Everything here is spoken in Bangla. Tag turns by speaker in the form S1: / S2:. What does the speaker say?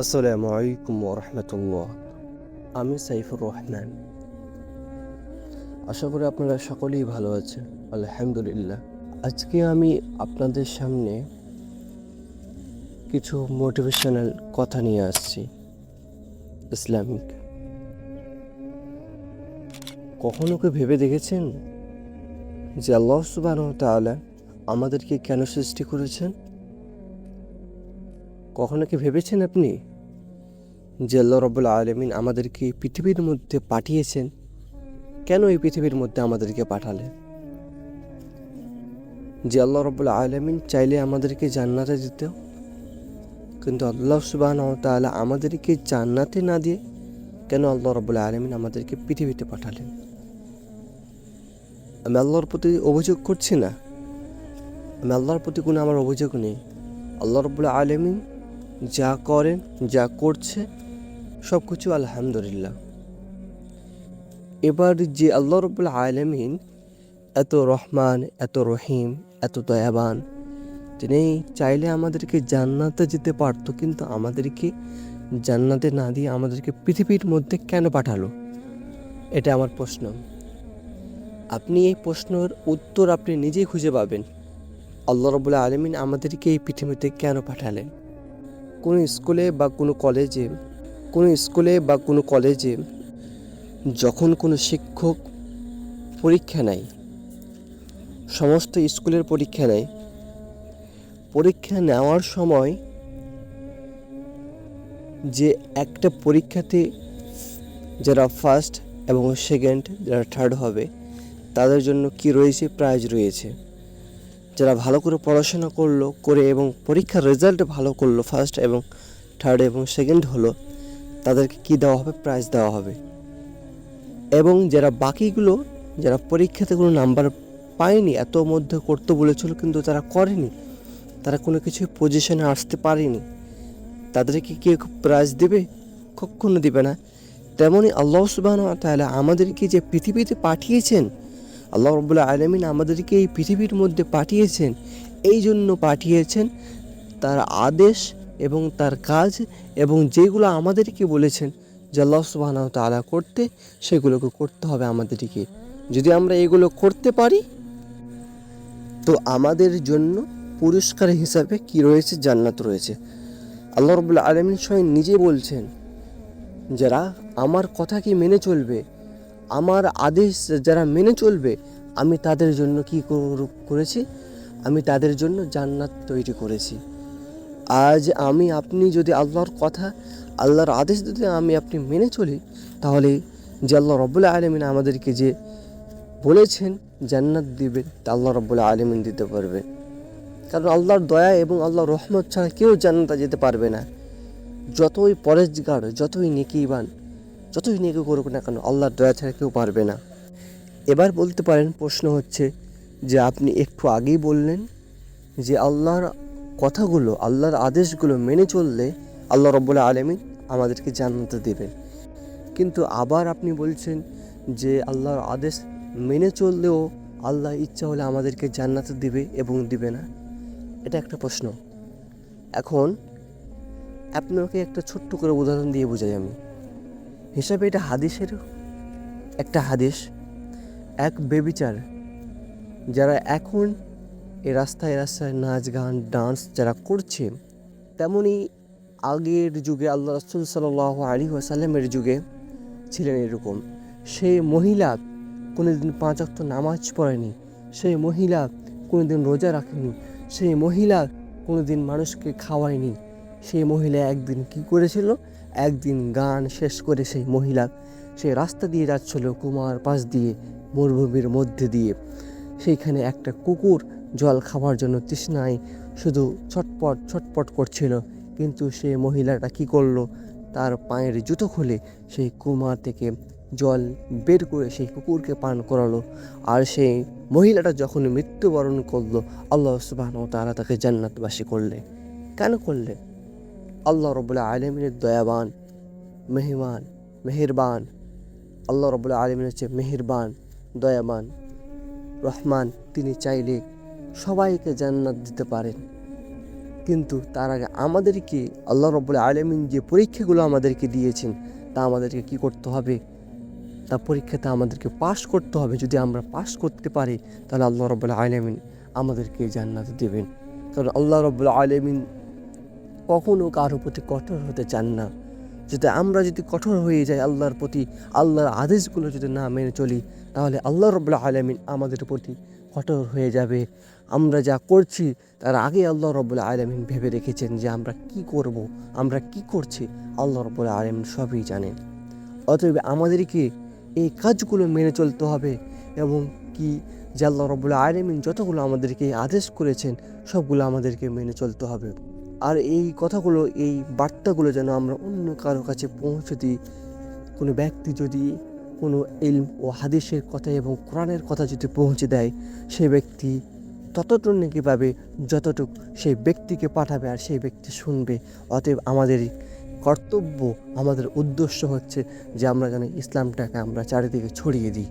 S1: আসসালামু আলাইকুম ওরহমতুল্লাহ। আমি সাইফুর রহমান। আশা করি আপনারা সকলেই ভালো আছেন, আলহামদুলিল্লাহ। আজকে আমি আপনাদের সামনে কিছু মোটিভেশনাল কথা নিয়ে আসছি, ইসলামিক। কখনো কি ভেবে দেখেছেন যে আল্লাহ সুবহানাহু ওয়া তাআলা আমাদেরকে কেন সৃষ্টি করেছেন? কখনো কি ভেবেছেন আপনি যে আল্লাহ রাব্বুল আলামিন আমাদেরকে পৃথিবীর মধ্যে পাঠিয়েছেন? কেন এই পৃথিবীর মধ্যে আমাদেরকে পাঠালেন? যে আল্লাহ রাব্বুল আলামিন চাইলে আমাদেরকে জান্নাতে দিত, কিন্তু আল্লাহ সুবহানাহু ওয়া তাআলা আমাদেরকে জান্নাতে না দিয়ে কেন আল্লাহ রাব্বুল আলামিন আমাদেরকে পৃথিবীতে পাঠালেন? আমি আল্লাহর প্রতি অভিযোগ করছি না, আমি আল্লাহর প্রতি কোনো আমার অভিযোগ নেই। আল্লাহ রাব্বুল আলামিন যা করেন, যা করছে, সব কিছু আলহামদুলিল্লাহ। এবার যে আল্লাহ রাব্বুল আলামিন এত রহমান, এত রহিম, এত দয়াবান, তিনি চাইলে আমাদেরকে জান্নাতে যেতে পারতো, কিন্তু আমাদেরকে জান্নাতে না দিয়ে আমাদেরকে পৃথিবীর মধ্যে কেন পাঠালো? এটা আমার প্রশ্ন। আপনি এই প্রশ্নের উত্তর আপনি নিজেই খুঁজে পাবেন। আল্লাহ রাব্বুল আলামিন আমাদেরকে এই পৃথিবীতে কেন পাঠালেন? কোনো স্কুলে বা কোনো কলেজে যখন কোনো শিক্ষক পরীক্ষা নেয়, সমস্ত স্কুলের পরীক্ষা নেয়, পরীক্ষা নেওয়ার সময় যে একটা পরীক্ষাতে যারা ফার্স্ট এবং সেকেন্ড, যারা থার্ড হবে, তাদের জন্য কি রয়েছে? প্রাইজ রয়েছে। যারা ভালো করে পড়াশোনা করে এবং পরীক্ষার রেজাল্ট ভালো করলো, ফার্স্ট এবং থার্ড এবং সেকেন্ড হলো, তাদেরকে কি দেওয়া হবে? প্রাইজ দেওয়া হবে। এবং যারা পরীক্ষাতে কোনো নাম্বার পায়নি, এত মধ্যে করতে বলেছিল কিন্তু তারা করেনি, তারা কোনো কিছু পজিশনে আসতে পারেনি, তাদেরকে কেউ প্রাইজ দেবে? কখনো দিবে না। তেমনই আল্লাহ সুবহানাহু ওয়া তাআলা আমাদেরকে যে পৃথিবীতে পাঠিয়েছেন, আল্লাহ রাব্বুল আলামিন আমাদেরকে এই পৃথিবীর মধ্যে পাঠিয়েছেন, এই জন্য পাঠিয়েছেন তার আদেশ এবং তার কাজ, এবং যেগুলো আমাদেরকে বলেছেন যে আল্লাহ সুবহানাহু ওয়া তাআলা করতে, সেগুলোকে করতে হবে আমাদেরকে। যদি আমরা এগুলো করতে পারি, তো আমাদের জন্য পুরস্কার হিসাবে কি রয়েছে? জান্নাত রয়েছে। আল্লাহ রাব্বুল আলামিন স্বয়ং নিজে বলছেন, যারা আমার কথাকে মেনে চলবে, আমার আদেশ যারা মেনে চলবে, আমি তাদের জন্য কি করেছি? আমি তাদের জন্য জান্নাত তৈরি করেছি। আজ আপনি যদি আল্লাহর কথা, আল্লাহর আদেশ যদি আপনি মেনে চলি, তাহলে যে আল্লাহ রাব্বুল আলামিন আমাদেরকে যে বলেছেন জান্নাত দিবেন, তা আল্লাহ রাব্বুল আলামিন দিতে পারবে। কারণ আল্লাহর দয়া এবং আল্লাহর রহমত ছাড়া কেউ জান্নাতে যেতে পারবে না। যতই পরেজগার, যতই নেকিবান, যতই নেকি করুক না কেন, আল্লাহর দয়া ছাড়া কেউ পারবে না। এবার বলতে পারেন, প্রশ্ন হচ্ছে যে আপনি একটু আগেই বললেন যে আল্লাহর কথাগুলো, আল্লাহর আদেশগুলো মেনে চললে আল্লাহ রাব্বুল আলামিন আমাদেরকে জান্নাতে দেবেন, কিন্তু আবার আপনি বলছেন যে আল্লাহর আদেশ মেনে চললেও আল্লাহ ইচ্ছা হলে আমাদেরকে জান্নাতে দিবে এবং দিবে না। এটা একটা প্রশ্ন। এখন আপনাকে একটা ছোট্ট করে উদাহরণ দিয়ে বোঝাই আমি হিসাবে। এটা হাদিসের একটা হাদিস। এক বেবিচার, যারা এখন এই রাস্তায় নাচ গান ডান্স যারা করছে, তেমনি আগের যুগে আল্লাহ রাসূল সাল্লাল্লাহু আলাইহি ওয়াসাল্লামের যুগে ছিলেন এরকম। সেই মহিলা কোনোদিন 5 ওয়াক্ত নামাজ পড়েনি, সেই মহিলা কোনোদিন রোজা রাখেনি, সেই মহিলা কোনোদিন মানুষকে খাওয়ায়নি। সেই মহিলা একদিন কি করেছিল? একদিন গান শেষ করে সেই রাস্তা দিয়ে যাচ্ছিল, কুমার পাশ দিয়ে, মরুভূমির মধ্যে দিয়ে। সেইখানে একটা কুকুর জল খাওয়ার জন্য তৃষ্ণায় শুধু ছটপট ছটপট করছিল, কিন্তু সেই মহিলাটা কি করলো? তার পায়ের জুতো খুলে সেই কুমার থেকে জল বের করে সেই কুকুরকে পান করালো। আর সেই মহিলাটা যখন মৃত্যুবরণ করলো, আল্লাহ সুবহানাহু ওয়া তাআলা তাকে জান্নাতবাসী করলেন। কেন করলেন? আল্লাহ রাব্বুল আলামিনের দয়াবান, মেহেরবান। আল্লাহ রাব্বুল আলামিন হচ্ছে মেহেরবান, দয়াবান, রহমান। তিনি চাইলে সবাইকে জান্নাত দিতে পারেন, কিন্তু তার আগে আমাদেরকে আল্লাহ রাব্বুল আলামিন যে পরীক্ষাগুলো আমাদেরকে দিয়েছেন তা আমাদেরকে কি করতে হবে, তা পরীক্ষাতে আমাদেরকে পাশ করতে হবে। যদি আমরা পাশ করতে পারি তাহলে আল্লাহ রাব্বুল আলামিন আমাদেরকে জান্নাত দেবেন। কারণ আল্লাহ রাব্বুল আলামিন কখনও কারোর প্রতি কঠোর হতে চান না। যদি কঠোর হয়ে যাই আল্লাহর প্রতি, আল্লাহর আদেশগুলো যদি না মেনে চলি, তাহলে আল্লাহ রাব্বুল আলামিন আমাদের প্রতি কঠোর হয়ে যাবে। আমরা যা করছি তার আগে আল্লাহ রাব্বুল আলামিন ভেবে রেখেছেন যে আমরা কি করব, আমরা কি করছি, আল্লাহ রাব্বুল আলামিন সবই জানেন। অতএব আমাদেরকে এই কাজগুলো মেনে চলতে হবে এবং কি যে আল্লাহ রাব্বুল আলামিন যতগুলো আমাদেরকে আদেশ করেছেন সবগুলো আমাদেরকে মেনে চলতে হবে। আর এই কথাগুলো, এই বার্তাগুলো যেন আমরা অন্য কারো কাছে পৌঁছে দিই। কোনো ব্যক্তি যদি কোনো ইলম ও হাদিসের কথা এবং কোরআনের কথা যদি পৌঁছে দেয়, সেই ব্যক্তি ততটুকু নাকি পাবে যতটুকু সেই ব্যক্তিকে পাঠাবে আর সেই ব্যক্তি শুনবে। অতএব আমাদের কর্তব্য, আমাদের উদ্দেশ্য হচ্ছে যে আমরা যেন ইসলামটাকে আমরা চারিদিকে ছড়িয়ে দিই।